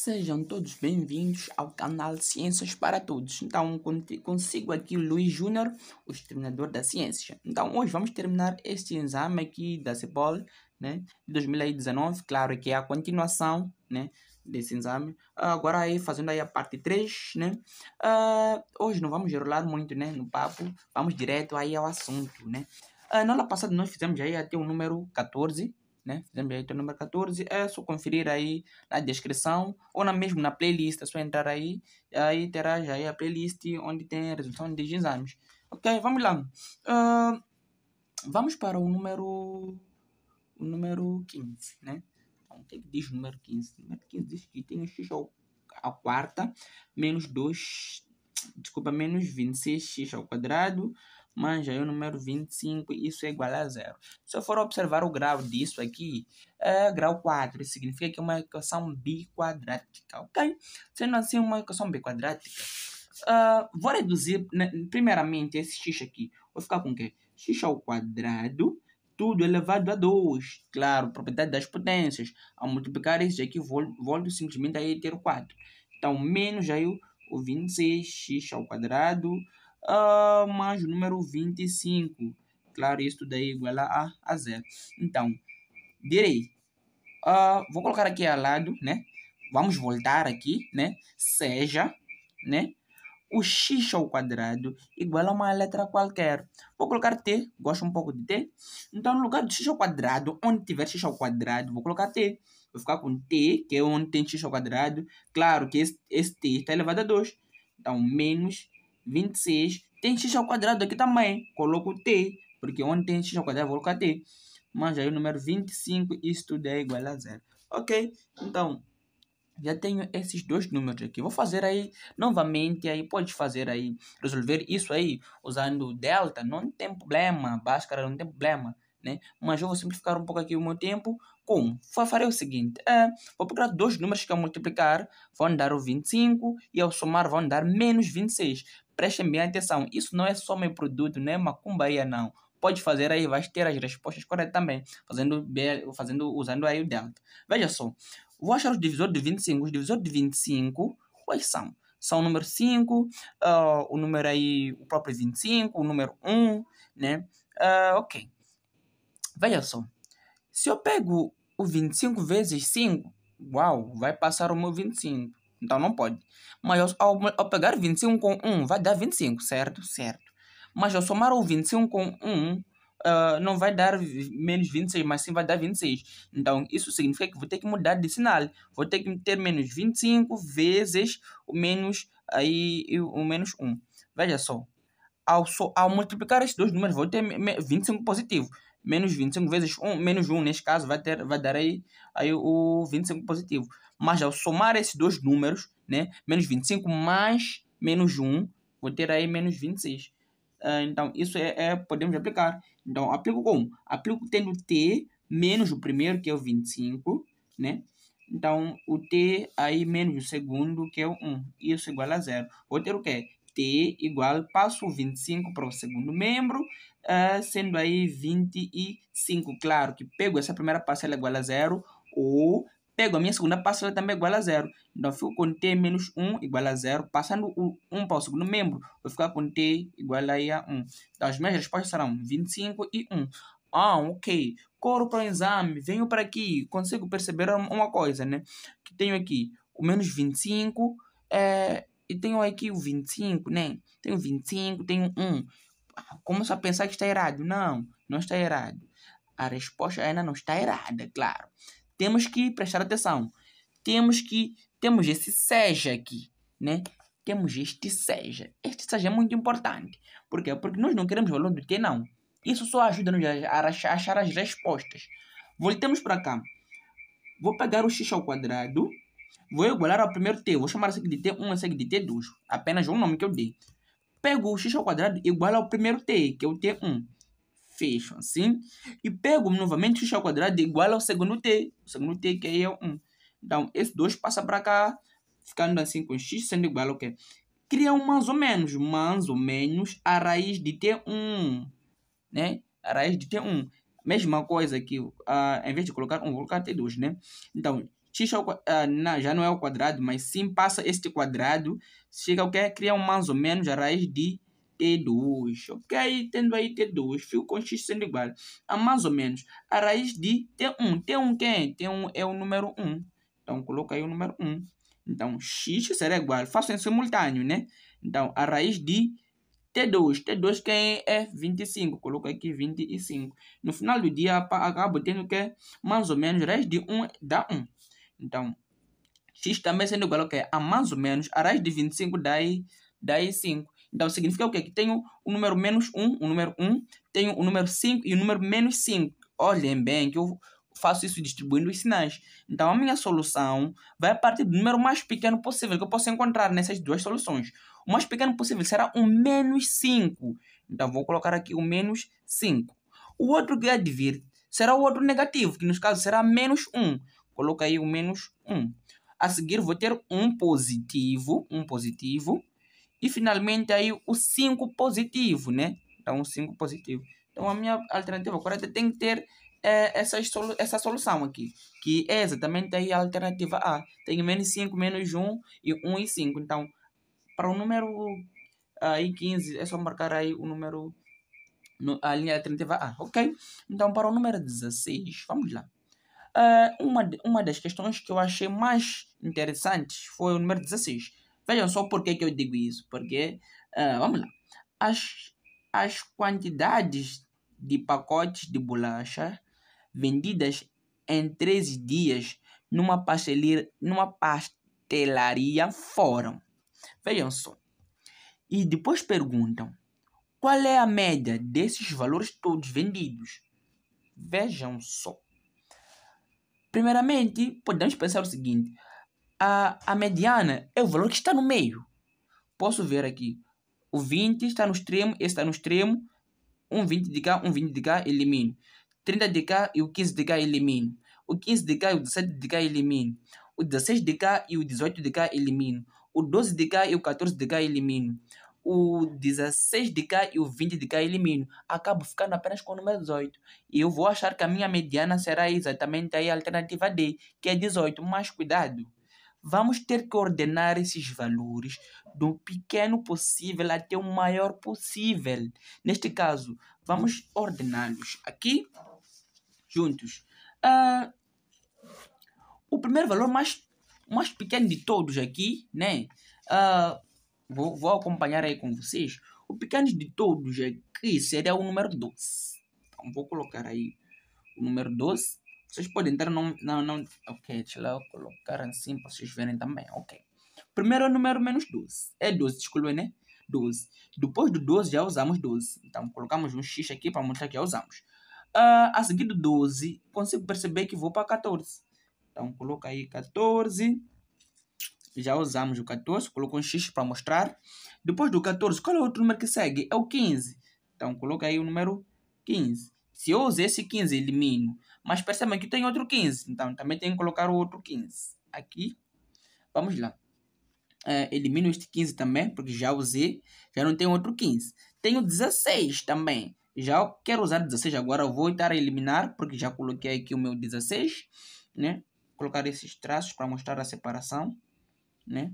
Sejam todos bem-vindos ao canal Ciências para Todos. Então, consigo aqui o Luiz Júnior, o exterminador da ciência. Então, hoje vamos terminar este exame aqui da CEPOL, né, de 2019. Claro que é a continuação, né, desse exame. Agora aí, fazendo aí a parte 3, né. Hoje não vamos enrolar muito, né, no papo. Vamos direto aí ao assunto, né. Na aula passada nós fizemos aí até o número 14, né? Fizemos aí até o número 14. É só conferir aí na descrição ou mesmo na playlist. É só entrar aí terá já aí a playlist onde tem a resolução de exames. Ok, vamos lá. Vamos para o número 15, né? Então, o que diz o número 15? O número 15 diz que tem x ao quarta menos 2, desculpa, menos 26x ao quadrado, mas aí o número 25, isso é igual a zero. Se eu for observar o grau disso aqui, é grau 4, isso significa que é uma equação biquadrática, ok? Sendo assim uma equação biquadrática, vou reduzir, né, primeiramente esse x aqui, vou ficar com o quê? X ao quadrado, tudo elevado a 2. Claro, propriedade das potências. Ao multiplicar isso aqui, volto simplesmente a ter o 4. Então, menos aí o 26x ao quadrado, mais o número 25. Claro, isso daí é igual a zero. Então, direi, vou colocar aqui ao lado, né? Vamos voltar aqui, né? Seja, né? O x ao quadrado igual a uma letra qualquer. Vou colocar t, gosto um pouco de t. Então, no lugar de x ao quadrado, onde tiver x ao quadrado, vou colocar t. Vou ficar com t, que é onde tem x ao quadrado. Claro que esse t está elevado a 2. Então, menos 26. Tem x ao quadrado aqui também. Coloco t, porque onde tem x ao quadrado, vou colocar t. Mas aí o número 25, isso tudo é igual a zero. Ok? Então, já tenho esses dois números aqui. Vou fazer aí novamente, aí pode fazer aí, resolver isso aí usando delta, não tem problema, Bhaskara não tem problema, né? Mas eu vou simplificar um pouco aqui o meu tempo. Como? Farei o seguinte, vou procurar dois números que ao multiplicar vão dar o 25 e ao somar vão dar menos 26. Prestem bem atenção, isso não é soma e produto, não é macumbaia não. Pode fazer aí, vai ter as respostas corretas também, usando aí o delta. Veja só. Vou achar os divisores de 25. Os divisores de 25, quais são? São o número 5, o número aí, o próprio 25, o número 1, né? Ok. Veja só. Se eu pego o 25 vezes 5, uau, vai passar o meu 25. Então não pode. Mas ao pegar 25 com 1, vai dar 25, certo? Certo. Mas ao somar o 25 com 1, não vai dar menos 26, mas sim vai dar 26. Então, isso significa que vou ter que mudar de sinal. Vou ter que ter menos 25 vezes o menos, o menos 1. Veja só. Ao multiplicar esses dois números, vou ter 25 positivo. Menos 25 vezes 1, menos 1 nesse caso, vai dar aí o 25 positivo. Mas ao somar esses dois números, né, menos 25 mais menos 1, vou ter aí menos 26. Então, isso podemos aplicar. Então, aplico como? Aplico tendo t menos o primeiro, que é o 25, né? Então, o t aí menos o segundo, que é o 1. Isso igual a zero. Vou ter o quê? T igual, passo o 25 para o segundo membro, sendo aí 25. Claro que pego essa primeira parcela igual a zero, ou pego a minha segunda parcela também igual a zero. Então, fico com t menos 1 igual a zero. Passando o 1 para o segundo membro, vou ficar com t igual aí a 1. Então, as minhas respostas serão 25 e 1. Ok. Corro para o exame, venho para aqui, consigo perceber uma coisa, né? Que tenho aqui o menos 25, e tenho aqui o 25, né? Tenho 25, tenho 1. Começo a pensar que está errado. Não, não está errado. A resposta ainda não está errada, claro. Temos que prestar atenção. Temos esse seja aqui, né? Temos este seja. Este seja é muito importante. Por quê? Porque nós não queremos o valor do t, não. Isso só ajuda-nos a achar as respostas. Voltemos para cá. Vou pegar o x ao quadrado. Vou igualar ao primeiro t. Vou chamar esse aqui de t1, esse aqui de t2. Apenas um nome que eu dei. Pego o x ao quadrado igual ao primeiro t, que é o t1. Fecho assim. E pego novamente o x ao quadrado igual ao segundo t. O segundo t que é o 1. Então, esse 2 passa para cá. Ficando assim com x sendo igual ao quê? Cria um mais ou menos a raiz de t1. Né? A raiz de t1. Mesma coisa que, em vez de colocar 1, vou colocar t2, né? Então, x não, já não é ao quadrado, mas sim passa este quadrado, chega ao que? Cria mais ou menos a raiz de T2, ok? Tendo aí T2, fico com x sendo igual a mais ou menos a raiz de T1. T1 quem é? T1 é o número 1. Então, coloca aí o número 1. Então, x será igual, faço em simultâneo, né? Então, a raiz de T2. T2 quem é? 25. Coloca aqui 25. No final do dia, acabo tendo que mais ou menos raiz de 1 dá 1. Então, x também sendo igual ao que? A mais ou menos a raiz de 25 dá aí 5. Então, significa o quê? Que tenho o número menos 1, o número 1, tenho o número 5 e o número menos 5. Olhem bem que eu faço isso distribuindo os sinais. Então, a minha solução vai partir do número mais pequeno possível que eu posso encontrar nessas duas soluções. O mais pequeno possível será o menos 5. Então, vou colocar aqui o menos 5. O outro que há de vir será o outro negativo, que nos casos será menos 1. Coloca aí o menos 1. A seguir, vou ter um positivo, e finalmente aí o 5 positivo, né? Então, o 5 positivo. Então, a minha alternativa correta tem que ter essa solução aqui, que é exatamente aí a alternativa A. Tenho menos 5, menos 1 e 1 e 5. Então, para o número aí 15, é só marcar aí o número, a linha alternativa A, ok? Então, para o número 16, vamos lá. Uma das questões que eu achei mais interessantes foi o número 16. Vejam só por que eu digo isso. Porque, vamos lá, as quantidades de pacotes de bolacha vendidas em 13 dias numa pastelaria foram. Vejam só. E depois perguntam, qual é a média desses valores todos vendidos? Vejam só. Primeiramente, podemos pensar o seguinte. A mediana é o valor que está no meio. Posso ver aqui. O 20 está no extremo, esse está no extremo. Um 20 de cá, um 20 de cá, elimino. 30 de cá e o 15 de cá, elimino. O 15 de cá e o 17 de cá, elimino. O 16 de cá e o 18 de cá, elimino. O 12 de cá e o 14 de cá, elimino. O 16 de cá e o 20 de cá, elimino. Acabo ficando apenas com o número 18. E eu vou achar que a minha mediana será exatamente aí a alternativa D, que é 18. Mas cuidado, vamos ter que ordenar esses valores do pequeno possível até o maior possível. Neste caso, vamos ordená-los aqui juntos. O primeiro valor mais pequeno de todos aqui, né? Vou acompanhar aí com vocês. O pequeno de todos aqui seria o número 12. Então, vou colocar aí o número 12. Vocês podem entrar não. Ok, deixa eu colocar assim para vocês verem também. Ok. Primeiro é o número menos 12. É 12, desculpa, né? 12. Depois do 12 já usamos 12. Então, colocamos um X aqui para mostrar que já usamos. A seguir do 12, consigo perceber que vou para 14. Então, coloca aí 14. Já usamos o 14. Coloco um X para mostrar. Depois do 14, qual é o outro número que segue? É o 15. Então, coloca aí o número 15. Se eu usar esse 15, elimino. Mas percebam que tem outro 15. Então, também tenho que colocar o outro 15. Aqui. Vamos lá. Elimino este 15 também, porque já usei. Já não tenho outro 15. Tenho 16 também. Já quero usar 16 agora. Eu vou estar a eliminar, porque já coloquei aqui o meu 16. Né? Colocar esses traços para mostrar a separação. Né?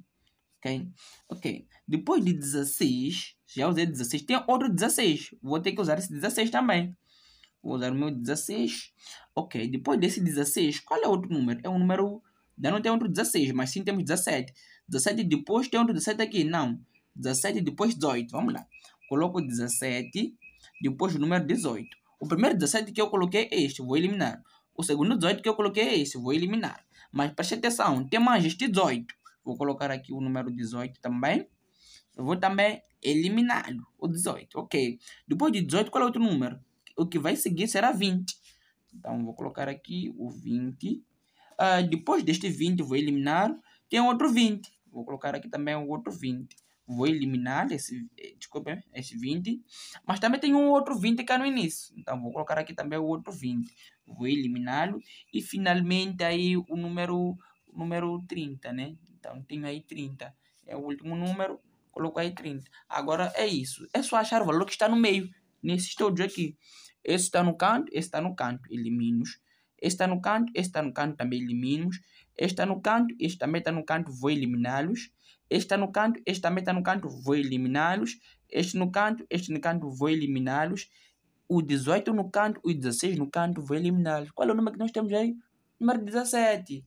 Ok. Depois de 16, já usei 16. Tem outro 16. Vou ter que usar esse 16 também. Vou usar o meu 16. Ok. Depois desse 16, qual é o outro número? É um número... Já não tem outro 16, mas sim temos 17. 17 depois tem outro 17 aqui. Não. 17 depois 18. Vamos lá. Coloco 17 depois do número 18. O primeiro 17 que eu coloquei é este. Vou eliminar. O segundo 18 que eu coloquei é este. Vou eliminar. Mas preste atenção. Tem mais este 18. Vou colocar aqui o número 18 também. Eu vou também eliminá-lo. O 18. Ok. Depois de 18, qual é o outro número? O que vai seguir será 20. Então, vou colocar aqui o 20. Depois deste 20, vou eliminar. Tem outro 20. Vou colocar aqui também o outro 20. Vou eliminar esse 20. Mas também tem um outro 20 cá no início. Então, vou colocar aqui também o outro 20. Vou eliminá-lo. E, finalmente, aí o número 30, né? Então, tenho aí 30. É o último número. Coloco aí 30. Agora, é isso. É só achar o valor que está no meio. Nesses todos aqui. Esse está no canto, esse está no canto. Elimino-os. Este está no canto, este está no canto, também eliminamos. Este está no canto, este também está no canto, vou eliminá-los. Este está no canto, este também está no canto, vou eliminá-los. Este no canto, vou eliminá-los. O 18 no canto, o 16 no canto, vou eliminá-los. Qual é o número que nós temos aí? Número 17.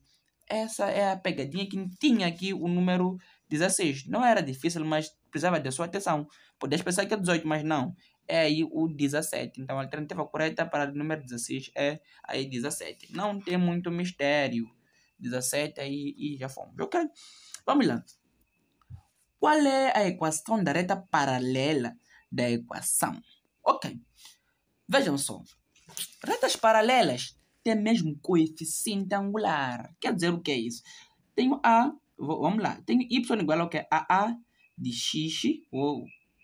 Essa é a pegadinha que tinha aqui o número 16. Não era difícil, mas precisava da sua atenção. Podes pensar que é 18, mas não. É aí o 17. Então a alternativa correta para o número 16 é aí 17. Não tem muito mistério. 17 aí e já fomos. Ok? Vamos lá. Qual é a equação da reta paralela da equação? Ok. Vejam só. Retas paralelas têm mesmo coeficiente angular. Quer dizer o que é isso? Tenho A, vamos lá. Tenho Y igual ao que? A de X.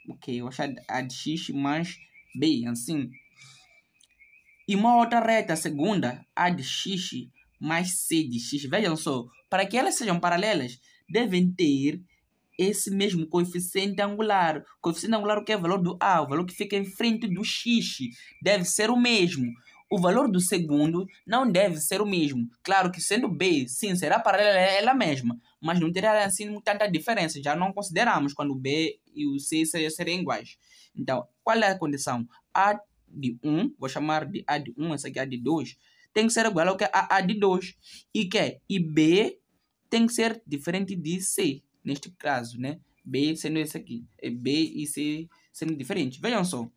Ok, eu vou achar A de X mais B, assim. E uma outra reta, segunda, A de X mais C de X. Vejam só, para que elas sejam paralelas, devem ter esse mesmo coeficiente angular. Coeficiente angular, o que é o valor do A? O valor que fica em frente do X deve ser o mesmo. O valor do segundo não deve ser o mesmo. Claro que sendo B, sim, será paralela ela mesma, mas não terá assim tanta diferença. Já não consideramos quando o B e o C seriam iguais. Então, qual é a condição? A de 1, vou chamar de A de 1, essa aqui é A de 2, tem que ser igual ao que A de 2. E B tem que ser diferente de C. Neste caso, né? B sendo esse aqui. É B e C sendo diferentes. Vejam só. O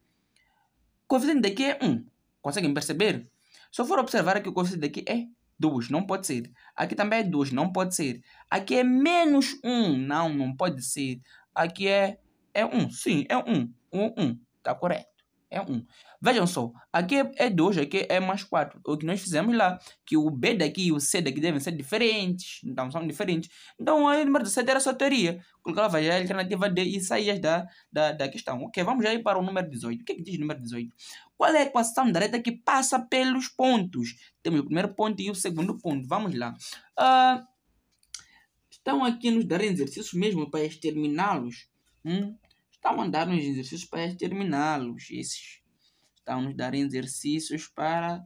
coeficiente daqui é 1. Conseguem perceber? Se eu for observar aqui, o coeficiente daqui é 2. Não pode ser. Aqui também é 2. Não pode ser. Aqui é menos 1. Não pode ser. Aqui é 1. Sim, é 1. 1. Tá correto. É 1. Vejam só. Aqui é 2. Aqui é mais 4. O que nós fizemos lá. Que o B daqui e o C daqui devem ser diferentes. Então, são diferentes. Então, o número 17 era só teoria. Colocava já a alternativa D e saías da questão. Ok, vamos já ir para o número 18. O que diz o número 18? Qual é a equação da reta que passa pelos pontos? Temos o primeiro ponto e o segundo ponto. Vamos lá. Estão aqui nos dar exercícios mesmo para exterminá-los. Estão a dar-nos exercícios para exterminá-los. Esses estão nos dar exercícios para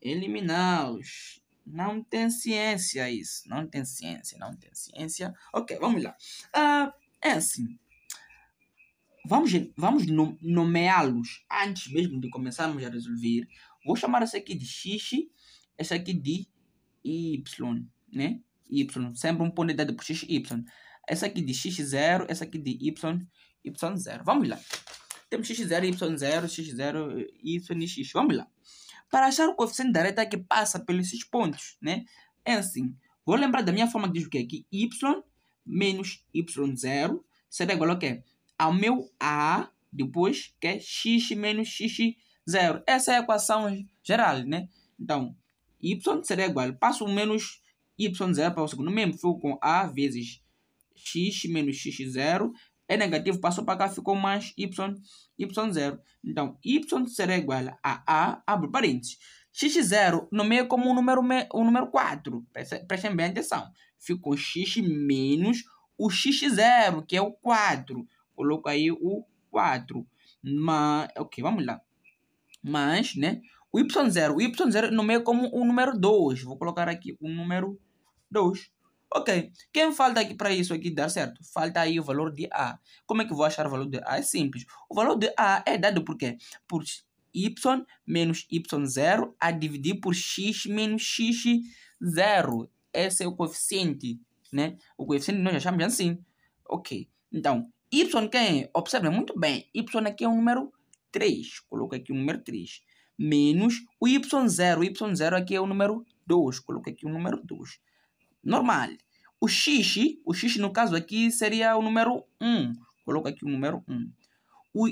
eliminá-los. Não tem ciência isso. Não tem ciência. Ok, vamos lá. É assim. Vamos nomeá-los antes mesmo de começarmos a resolver. Vou chamar essa aqui de X, essa aqui de Y, né? Y, sempre um ponto dado por X, Y. Essa aqui de X0, essa aqui de Y0. Vamos lá. Temos X0, Y0, X0, Y e X. Vamos lá. Para achar o coeficiente da reta que passa pelos esses pontos, né? É assim. Vou lembrar da minha forma que diz o que é que Y menos Y0 será igual ao quê? Ao meu A, depois, que é X menos X0. Essa é a equação geral, né? Então, Y será igual. Passo o menos Y0 para o segundo mesmo. Fico com A vezes X menos X0. É negativo, passou para cá, ficou mais Y0. Então, Y será igual a A, abre parênteses. X0 nomeia como o número 4. Prestem bem atenção. Fico com X menos o X0, que é o 4. Coloco aí o 4. Mas, ok, vamos lá. Mas, né? O Y0 nomeia como o número 2. Vou colocar aqui o número 2. Ok. Quem falta aqui para isso aqui dar certo? Falta aí o valor de A. Como é que eu vou achar o valor de A? É simples. O valor de A é dado por quê? Por Y menos Y0 a dividir por X menos X0. Esse é o coeficiente, né? O coeficiente nós achamos assim. Ok. Então, Y quem é? Observem muito bem. Y aqui é o número 3. Coloco aqui o número 3. Menos o Y0. O Y0 aqui é o número 2. Coloco aqui o número 2. Normal. O X no caso aqui seria o número 1. Coloco aqui o número 1. O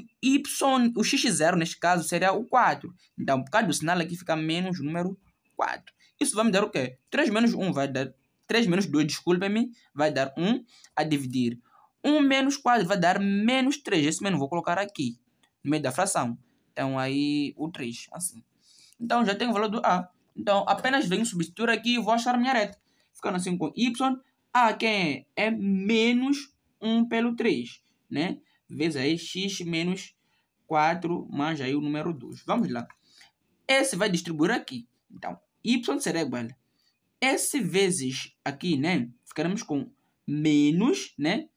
X0 neste caso seria o 4. Então, por causa do sinal aqui fica menos o número 4. Isso vai me dar o quê? 3 menos 1 vai dar... 3 menos 2, desculpem-me, vai dar 1 a dividir. 1 menos 4 vai dar menos 3. Esse menos vou colocar aqui, no meio da fração. Então, aí, o 3, assim. Então, já tenho o valor do A. Então, apenas venho substituir aqui e vou achar a minha reta. Ficando assim com Y. A quem é? É menos 1 pelo 3, né? Vezes aí X menos 4, mais aí o número 2. Vamos lá. Esse vai distribuir aqui. Então, y será igual a S vezes aqui, né? Ficaremos com menos, né?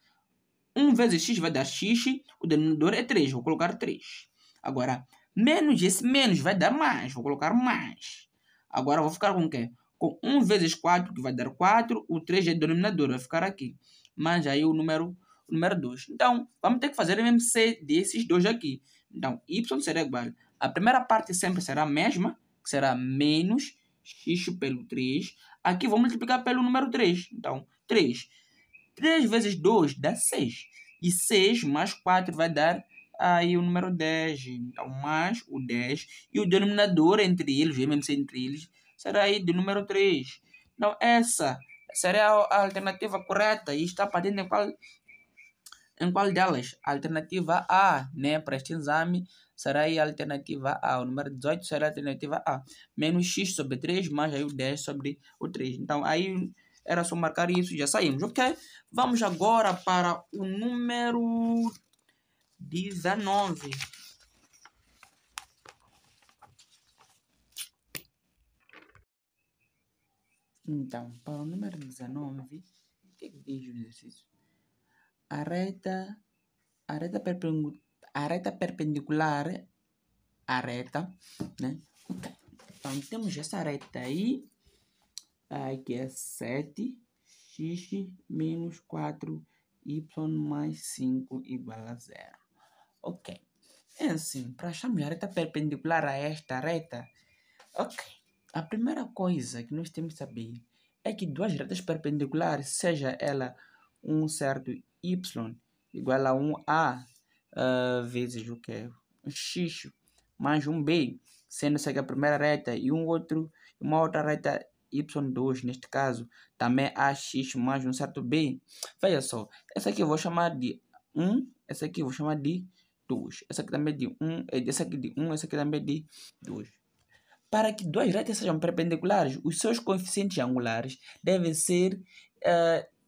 1 vezes x vai dar x, o denominador é 3, vou colocar 3. Agora, menos esse menos vai dar mais, vou colocar mais. Agora, vou ficar com o quê? Com 1 vezes 4, que vai dar 4, o 3 é denominador, vai ficar aqui. Mas aí o número 2. Então, vamos ter que fazer o MMC desses dois aqui. Então, y será igual. A primeira parte sempre será a mesma, que será menos x pelo 3. Aqui vou multiplicar pelo número 3. Então, 3. 3 vezes 2 dá 6. E 6 mais 4 vai dar aí o número 10. Então, mais o 10. E o denominador entre eles, o MMC entre eles, será aí do número 3. Então, essa será a alternativa correta. E está partindo em qual delas? A alternativa A, né? Para este exame, será aí a alternativa A. O número 18 será a alternativa A. Menos x sobre 3, mais aí o 10 sobre o 3. Então, aí era só marcar isso e já saímos, ok? Vamos agora para o número 19. Então, para o número 19, o que diz o exercício? A reta perpendicular à reta, né? Okay. Então, temos essa reta aí, que é 7x menos 4y mais 5 igual a 0. Ok. É assim, para acharmos a reta perpendicular a esta reta, ok. A primeira coisa que nós temos que saber é que duas retas perpendiculares, seja ela um certo y igual a um a vezes o que? Um x mais um b, sendo essa aqui a primeira reta e uma outra reta y2, neste caso, também ax mais um certo b. Veja só, essa aqui eu vou chamar de 1, essa aqui eu vou chamar de 2, essa aqui também de 1, essa aqui de 1, essa aqui também de 2. Para que duas retas sejam perpendiculares, os seus coeficientes angulares devem ser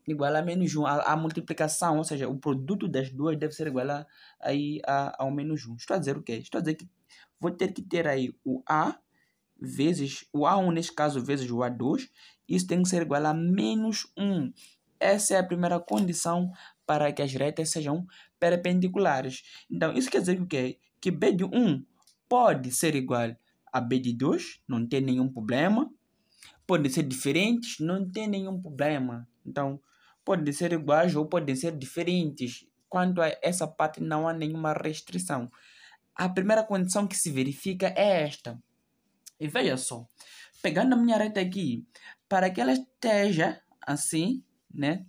igual a menos 1. A multiplicação, ou seja, o produto das duas deve ser igual ao menos 1. Estou a dizer o quê? Estou a dizer que vou ter que ter aí o A vezes o A1, neste caso, vezes o A2. Isso tem que ser igual a menos 1. Essa é a primeira condição para que as retas sejam perpendiculares. Então, isso quer dizer o quê? Que B de 1 pode ser igual a B de 2, não tem nenhum problema. Podem ser diferentes, não tem nenhum problema. Então, podem ser iguais ou podem ser diferentes. Quanto a essa parte, não há nenhuma restrição. A primeira condição que se verifica é esta. E veja só, pegando a minha reta aqui, para que ela esteja assim, né?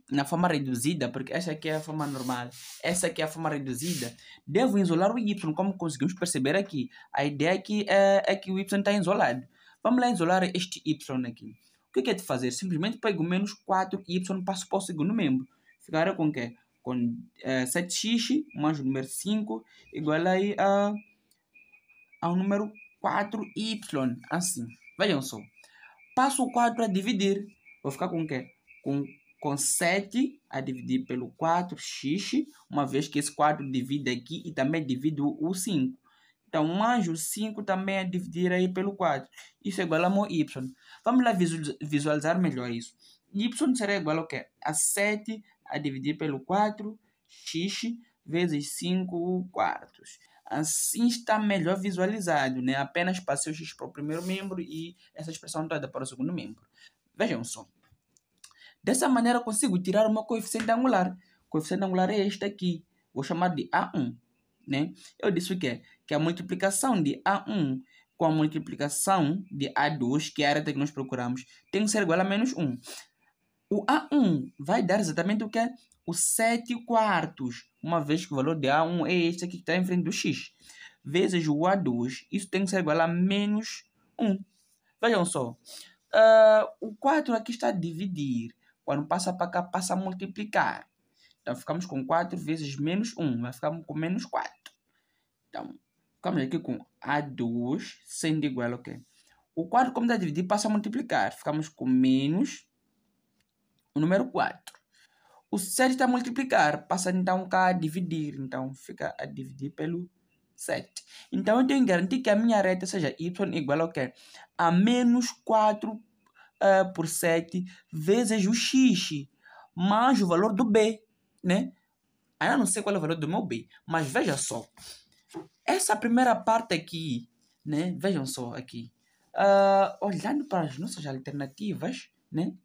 Na forma reduzida, porque essa aqui é a forma normal, essa aqui é a forma reduzida, devo isolar o y, como conseguimos perceber aqui. A ideia aqui é que o y está isolado. Vamos lá isolar este y aqui. O que é de fazer? Simplesmente pego menos 4y, passo para o segundo membro. Ficará com o quê? Com 7x mais o número 5 igual aí ao número 4y, assim. Vejam só. Passo o 4 a dividir. Vou ficar com o quê? Com 7 a dividir pelo 4x, uma vez que esse 4 divide aqui e também divide o 5. Então, mais o 5 também a dividir aí pelo 4. Isso é igual a y. Vamos lá visualizar melhor isso. Y será igual ao quê? A 7 a dividir pelo 4x vezes 5 quartos. Assim está melhor visualizado, né? Apenas passei o x para o primeiro membro e essa expressão toda para o segundo membro. Vejam só. Dessa maneira, eu consigo tirar o meu coeficiente angular. O coeficiente angular é este aqui. Vou chamar de A1. Né? Eu disse o quê? Que a multiplicação de A1 com a multiplicação de A2, que é a reta que nós procuramos, tem que ser igual a menos 1. O A1 vai dar exatamente o quê? O 7 quartos, uma vez que o valor de A1 é este aqui que está em frente do x, vezes o A2, isso tem que ser igual a menos 1. Vejam só, o 4 aqui está a dividir, quando passa para cá passa a multiplicar. Então ficamos com 4 vezes menos 1, vai ficar com menos 4. Então, ficamos aqui com A2 sendo igual ao quê? O 4, como está a dividir, passa a multiplicar, ficamos com menos o número 4. O 7 está a multiplicar, passa então cá a dividir. Então, fica a dividir pelo 7. Então, eu tenho que garantir que a minha reta seja y igual ao quê? A menos 4 por 7 vezes o x, mais o valor do b, né? Aí eu não sei qual é o valor do meu b, mas veja só. Essa primeira parte aqui, né? Vejam só aqui. Olhando para as nossas alternativas, né?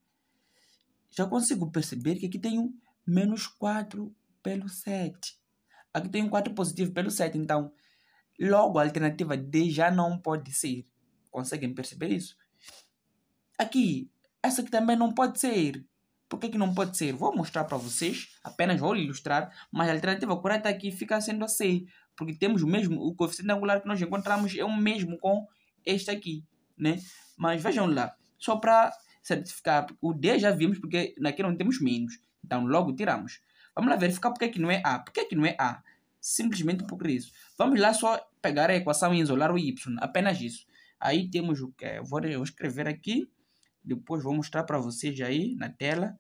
Já consigo perceber que aqui tenho menos 4 pelo 7. Aqui tenho 4 positivo pelo 7, então logo a alternativa D já não pode ser. Conseguem perceber isso? Aqui, essa aqui também não pode ser. Por que não pode ser? Vou mostrar para vocês, apenas vou ilustrar, mas a alternativa correta aqui fica sendo a C, porque temos o coeficiente angular que nós encontramos é o mesmo com este aqui, né? Mas vejam lá, só para certificar, o D já vimos porque aqui não temos menos, então logo tiramos. Vamos lá verificar porque que não é A. Por que não é A? Simplesmente por isso. Vamos lá só pegar a equação e isolar o Y, apenas isso. Aí temos o que? Eu vou escrever aqui. Depois vou mostrar para vocês aí na tela.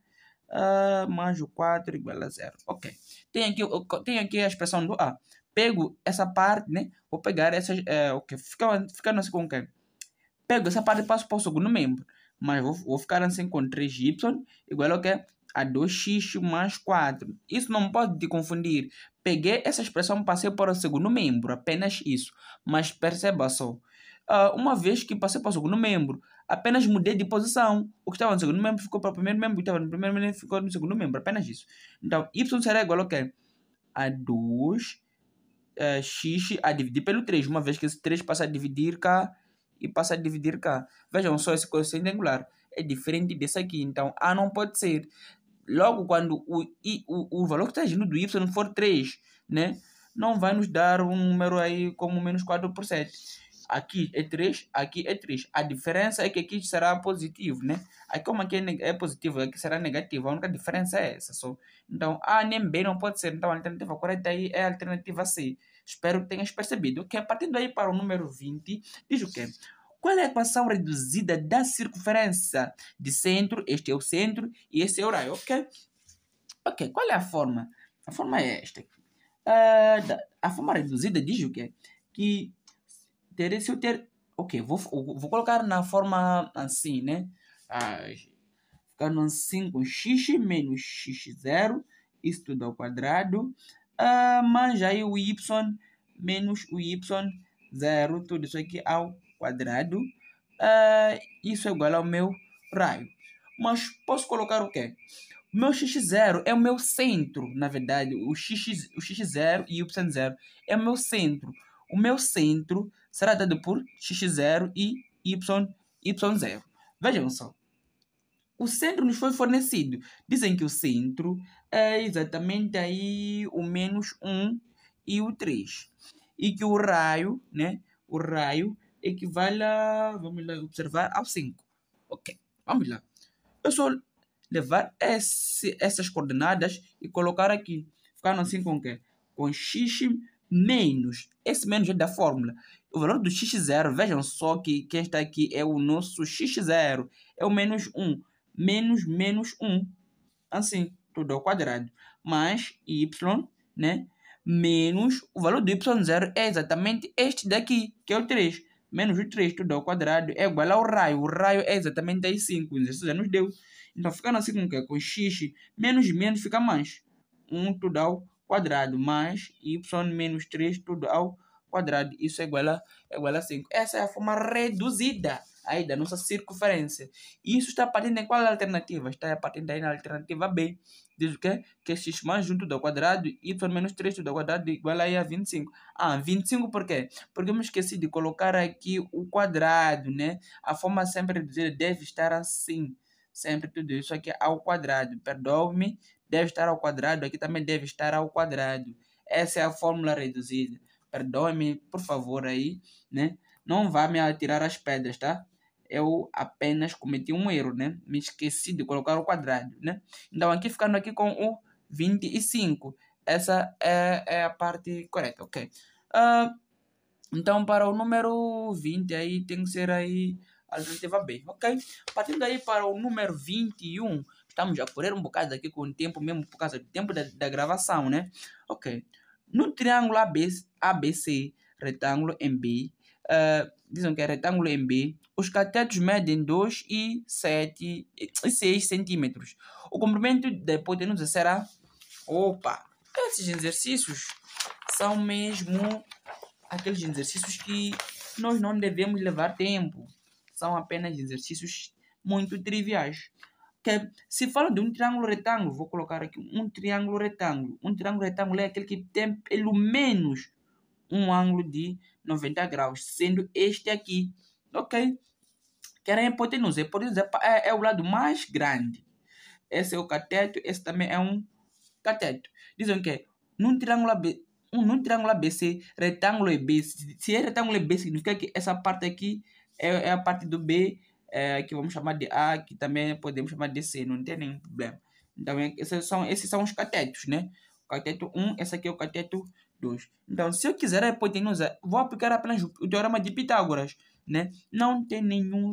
Mais o 4 igual a 0. Ok. Tem aqui a expressão do A. Pego essa parte, né? Vou pegar essas... ok. Ficando assim com o quê? Pego essa parte e passo para o segundo membro. Mas vou ficar assim com 3y igual ao quê? A 2x mais 4. Isso não pode te confundir. Peguei essa expressão, passei para o segundo membro. Apenas isso. Mas perceba só. Uma vez que passei para o segundo membro, apenas mudei de posição. O que estava no segundo membro ficou para o primeiro membro, o que estava no primeiro membro ficou no segundo membro. Apenas isso. Então, y será igual ao quê? A 2x a dividir pelo 3. Uma vez que esse 3 passa a dividir cá e passa a dividir cá. Vejam só, esse coeficiente angular é diferente desse aqui. Então, A não pode ser. Logo, quando o valor que está agindo do y for 3, né? Não vai nos dar um número aí como menos 4 por 7. Aqui é 3, aqui é 3. A diferença é que aqui será positivo, né? Aqui como aqui é positivo, aqui será negativo. A única diferença é essa só. Então, A nem B não pode ser. Então, a alternativa correta aí é a alternativa C. Espero que tenhas percebido. Ok, partindo aí para o número 20, diz o quê? Qual é a equação reduzida da circunferência de centro? Este é o centro e esse é o raio, ok? Ok, qual é a forma? A forma é esta. A forma reduzida diz o quê? Que se eu ter... Ok, vou colocar na forma assim, né? Ficando assim com x menos x0, isso tudo ao quadrado. Mas aí o y menos o y0, tudo isso aqui ao quadrado. Isso é igual ao meu raio. Mas posso colocar o quê? O meu x0 é o meu centro, na verdade. O x0 e y0 é o meu centro. O meu centro será dado por x0 e y0. Vejam só. O centro nos foi fornecido. Dizem que o centro é exatamente aí o menos 1 e o 3. E que o raio, né? O raio equivale a... Vamos lá observar ao 5. Ok, vamos lá. Eu só levar essas coordenadas e colocar aqui. Ficando assim com o quê? Com x menos. Esse menos é da fórmula. O valor do x0, vejam só que quem está aqui é o nosso x0. É o menos 1. Menos 1. Assim, tudo ao quadrado. Mais y, né? Menos o valor do y0 é exatamente este daqui, que é o 3. Menos o 3, tudo ao quadrado, é igual ao raio. O raio é exatamente aí 5. Isso já nos deu. Então, ficando assim com o quê? Com x menos fica mais. 1 tudo ao quadrado. Mais y menos 3 tudo ao quadrado. Isso é igual a 5. Essa é a forma reduzida aí da nossa circunferência. E isso está partindo em qual alternativa? Está partindo aí na alternativa B. Diz o quê? Que é x mais 1 tudo ao quadrado, y menos 3 tudo ao quadrado igual aí a 25. 25 por quê? Porque eu me esqueci de colocar aqui o quadrado, né? A forma sempre reduzida deve estar assim. Sempre tudo isso aqui ao quadrado. Perdoe-me, deve estar ao quadrado. Aqui também deve estar ao quadrado. Essa é a fórmula reduzida. Perdoe-me, por favor, aí, né? Não vá me atirar as pedras, tá? Eu apenas cometi um erro, né? Me esqueci de colocar o quadrado, né? Então, aqui ficando aqui com o 25. Essa é a parte correta, ok? Então, para o número 20, aí tem que ser aí a alternativa B, ok? Partindo aí para o número 21, estamos a correr um bocado aqui com o tempo, mesmo por causa do tempo da gravação, né? Ok. No triângulo ABC, retângulo em B. Dizem que é retângulo em B. Os catetos medem 2 e 6 centímetros. O comprimento da hipotenusa será... Opa! Esses exercícios são mesmo aqueles exercícios que nós não devemos levar tempo. São apenas exercícios muito triviais. Que, se fala de um triângulo retângulo, vou colocar aqui um triângulo retângulo. Um triângulo retângulo é aquele que tem pelo menos um ângulo de 90 graus, sendo este aqui, ok? Que era a hipotenusa. A hipotenusa é o lado mais grande. Esse é o cateto, esse também é um cateto. Dizem que num triângulo ABC, retângulo é B. Se é retângulo é B, significa que essa parte aqui é a parte do B, que vamos chamar de A, que também podemos chamar de C, não tem nenhum problema. Então, esses são os catetos, né? O cateto 1, esse aqui é o cateto 2. Então, se eu quiser a hipotenusa, vou aplicar apenas o teorema de Pitágoras, né? Não tem nenhum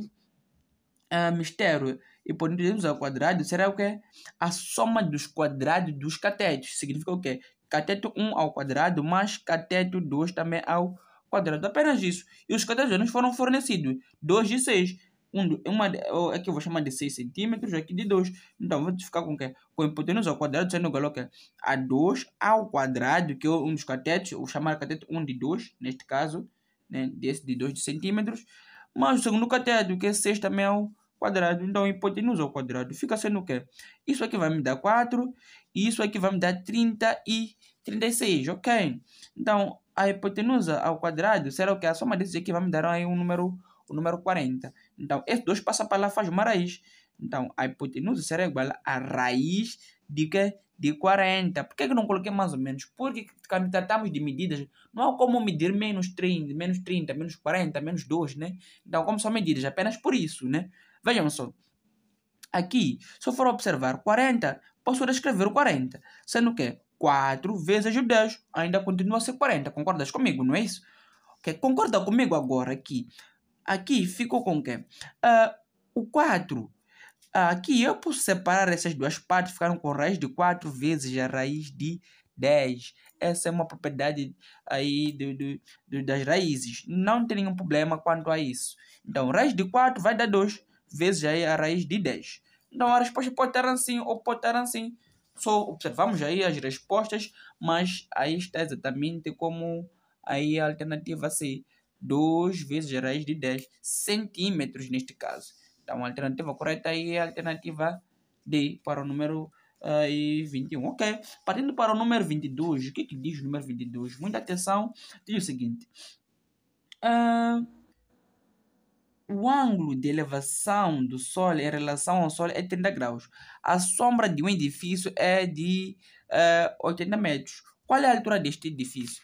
mistério. Hipotenusa ao quadrado será o quê? A soma dos quadrados dos catetos. Significa o quê? Cateto 1 ao quadrado mais cateto 2 também ao quadrado. Apenas isso. E os catetos nos foram fornecidos. 2 de 6. Aqui eu vou chamar de 6 centímetros, aqui de 2. Então, vou ficar com o quê? Com a hipotenusa ao quadrado sendo igual ao quê? A 2 ao quadrado, que é um dos catetos. Vou chamar cateto 1 de 2, neste caso. Né? Desse de 2 centímetros. Mas o segundo cateto, que é 6 também ao quadrado. Então, hipotenusa ao quadrado fica sendo o quê? Isso aqui vai me dar 4 e isso aqui vai me dar 30 e 36, ok? Então, a hipotenusa ao quadrado será o quê? A soma desses aqui vai me dar aí o número 40. Então, esses dois passam para lá, faz uma raiz. Então, a hipotenusa será igual a raiz de quê? De 40. Por que eu não coloquei mais ou menos? Porque quando tratamos de medidas, não há como medir menos 30, menos 40, menos 2, né? Então, como são medidas, apenas por isso, né? Vejam só. Aqui, se eu for observar 40, posso escrever o 40. Sendo que 4 vezes o 10 ainda continua a ser 40. Concordas comigo, não é isso? Okay? Concorda comigo agora aqui. Aqui ficou com o quê? O 4. Aqui eu posso separar essas duas partes, ficaram com raiz de 4 vezes a raiz de 10. Essa é uma propriedade aí das raízes. Não tem nenhum problema quanto a isso. Então, raiz de 4 vai dar 2 vezes aí a raiz de 10. Então, a resposta pode estar assim ou pode estar assim. Só observamos aí as respostas, mas aí está exatamente como aí a alternativa C. 2 vezes a raiz de 10 centímetros neste caso. Então, a alternativa correta aí é a alternativa D para o número 21. Ok. Partindo para o número 22, o que diz o número 22? Muita atenção. Diz o seguinte. O ângulo de elevação do Sol em relação ao Sol é 30 graus. A sombra de um edifício é de 80 metros. Qual é a altura deste edifício?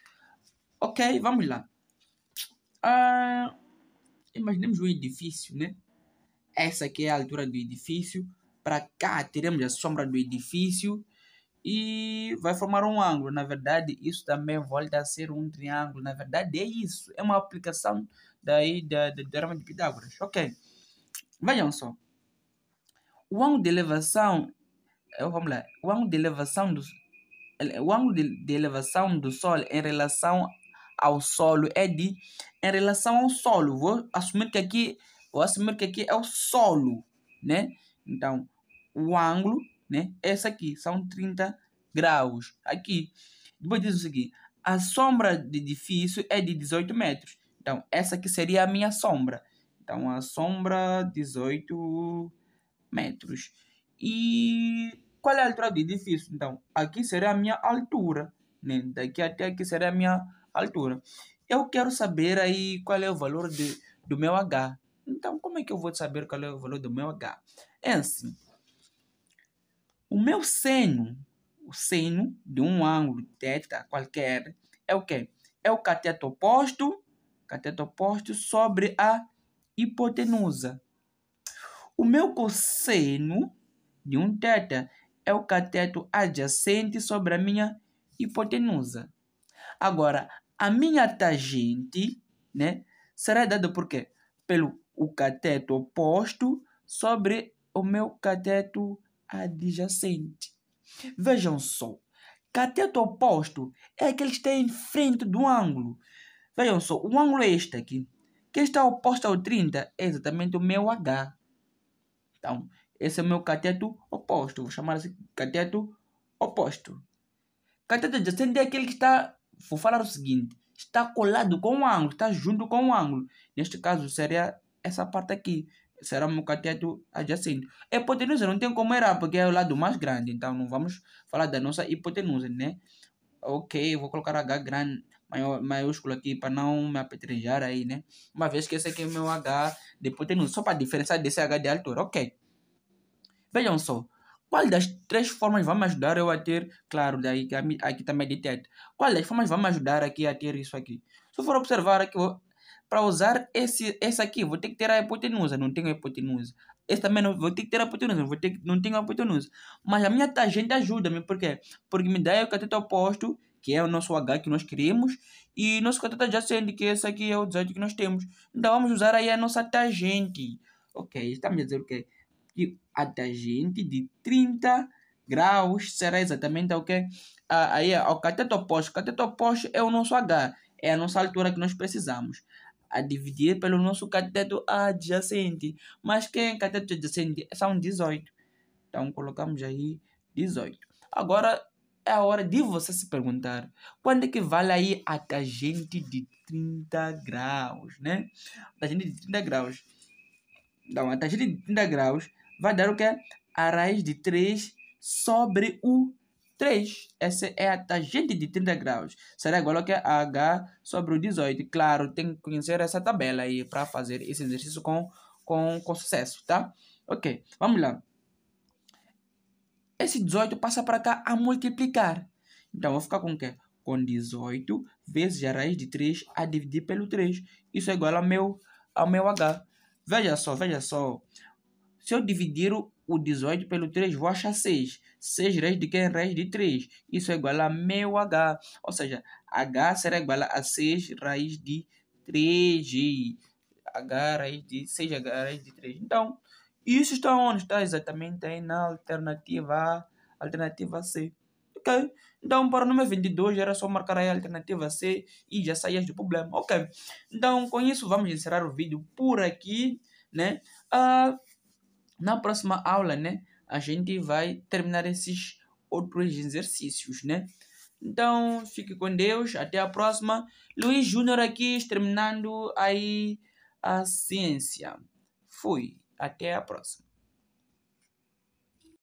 Ok, vamos lá. Imaginemos um edifício, né? Essa aqui é a altura do edifício. Para cá teremos a sombra do edifício. E vai formar um ângulo. Na verdade, isso também volta a ser um triângulo. Na verdade, é isso. É uma aplicação da teorema de Pitágoras. Ok. Vejam só. O ângulo de elevação... Vamos lá. O ângulo de elevação do Sol em relação ao solo é de... Em relação ao solo. Vou assumir que aqui é o solo, né? Então, o ângulo, né? Esse aqui são 30 graus. Aqui. Depois diz o seguinte. A sombra do edifício é de 18 metros. Então, essa aqui seria a minha sombra. Então, a sombra, 18 metros. E qual é a altura do edifício? Então, aqui seria a minha altura, né? Daqui até aqui seria a minha altura. Eu quero saber aí qual é o valor do meu H. Então, como é que eu vou saber qual é o valor do meu H? É assim. O meu seno, o seno de um ângulo θ qualquer, é o quê? É o cateto oposto sobre a hipotenusa. O meu cosseno de um θ é o cateto adjacente sobre a minha hipotenusa. Agora, a minha tangente, né, será dada por quê? Pelo o cateto oposto sobre o meu cateto adjacente. Vejam só. Cateto oposto é aquele que está em frente do ângulo. Vejam só, o ângulo é este aqui. Que está oposto ao 30 é exatamente o meu H. Então, esse é o meu cateto oposto. Vou chamar assim cateto oposto. Cateto adjacente é aquele que está, vou falar o seguinte, está colado com o ângulo, está junto com o ângulo. Neste caso, seria essa parte aqui. Será o meu cateto adjacente. A hipotenusa não tem como errar, porque é o lado mais grande. Então, não vamos falar da nossa hipotenusa, né? Ok, vou colocar H grande, maiúsculo aqui, para não me apetrejar aí, né? Uma vez que esse aqui é o meu H de hipotenusa. Só para diferenciar desse H de altura, ok. Vejam só. Qual das três formas vai me ajudar eu a ter, claro, daí aqui também de teto. Qual das formas vai me ajudar aqui a ter isso aqui? Se eu for observar aqui, para usar esse aqui, vou ter que ter a hipotenusa, não tenho a hipotenusa. Esse também não vou ter que ter a hipotenusa, não tenho a hipotenusa. Mas a minha tangente ajuda-me, por quê? Porque me dá o cateto oposto, que é o nosso H que nós queremos, e nosso cateto adjacente, que esse aqui é o 18 que nós temos. Então vamos usar aí a nossa tangente. Ok, estamos a dizer o quê? Que a tangente de 30 graus será exatamente o quê? Aí o cateto oposto. O cateto oposto é o nosso H, é a nossa altura que nós precisamos. A dividir pelo nosso cateto adjacente. Mas quem é cateto adjacente? São 18. Então colocamos aí 18. Agora é a hora de você se perguntar quando é que vale aí a tangente de 30 graus, né? A tangente de 30 graus. Então, a tangente de 30 graus vai dar o quê? A raiz de 3 sobre o 3. Essa é a tangente de 30 graus. Será igual ao que? H sobre o 18. Claro, tem que conhecer essa tabela aí para fazer esse exercício com sucesso, tá? Ok, vamos lá. Esse 18 passa para cá a multiplicar. Então, vou ficar com o quê? Com 18 vezes a raiz de 3 a dividir pelo 3. Isso é igual ao meu H. Veja só, veja só. Se eu dividir o 18 pelo 3, vou achar 6. 6 raiz de quem? Raiz de 3. Isso é igual a meu H. Ou seja, H será igual a 6 raiz de 3. H raiz de 6, H raiz de 3. Então, isso está onde? Está exatamente aí na alternativa C. Ok? Então, para o número 22, era só marcar aí a alternativa C e já saías do problema. Ok? Então, com isso, vamos encerrar o vídeo por aqui, né? Na próxima aula, né, a gente vai terminar esses outros exercícios, né? Então, fique com Deus, até a próxima. Luiz Júnior aqui, terminando aí a ciência. Fui, até a próxima.